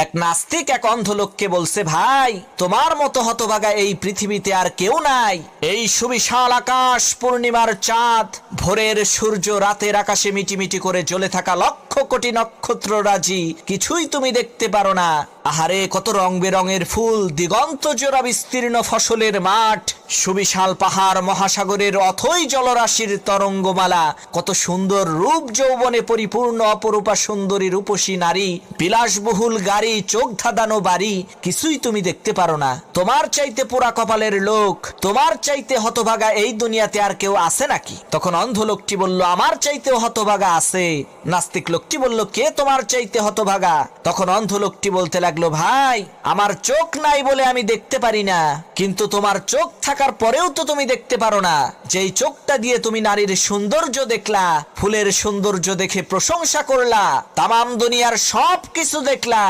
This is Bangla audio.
এক নাস্তিক এক অন্ধ লোককে বলছে, ভাই তোমার মতো হতভাগা এই পৃথিবীতে আর কেউ নাই। এই সুবিশাল আকাশ, পূর্ণিমার চাঁদ, ভোরের সূর্য, রাতের আকাশে মিটিমিটি করে জ্বলে থাকা লক্ষ কোটি নক্ষত্র রাজি, কিছুই তুমি দেখতে পারো না। আহারে কত রং বেরঙের ফুল, দিগন্ত জোড়া বিস্তীর্ণ ফসলের মাঠ, সুবিশাল পাহাড়, মহাসাগরের অথই জলরাশির তরঙ্গমালা, কত সুন্দর রূপ যৌবনে পরিপূর্ণ অপরূপা সুন্দরী রূপসী নারী, বিলাসবহুল গাড়ি, চোখ ধাঁধানো বাড়ি, কিছুই তুমি দেখতে পারো না। তোমার চাইতে পোড়া কপালের লোক, তোমার চাইতে হতভাগা এই দুনিয়াতে আর কেউ আছে নাকি? তখন অন্ধ লোকটি বলল, আমার চাইতেও হতভাগা আছে। নাস্তিক লোকটি বলল, কে তোমার চাইতে হতভাগা? তখন অন্ধ লোকটি বলতে লাগলো, ভাই আমার চোখ নাই বলে আমি দেখতে পারি না, কিন্তু তোমার চোখ থাকার পরেও তো তুমি দেখতে পারো না। যেই চোখটা দিয়ে তুমি নারীর সৌন্দর্য দেখলা, ফুলের সৌন্দর্য দেখে প্রশংসা করলা, তামাম দুনিয়ার সব কিছু দেখলা,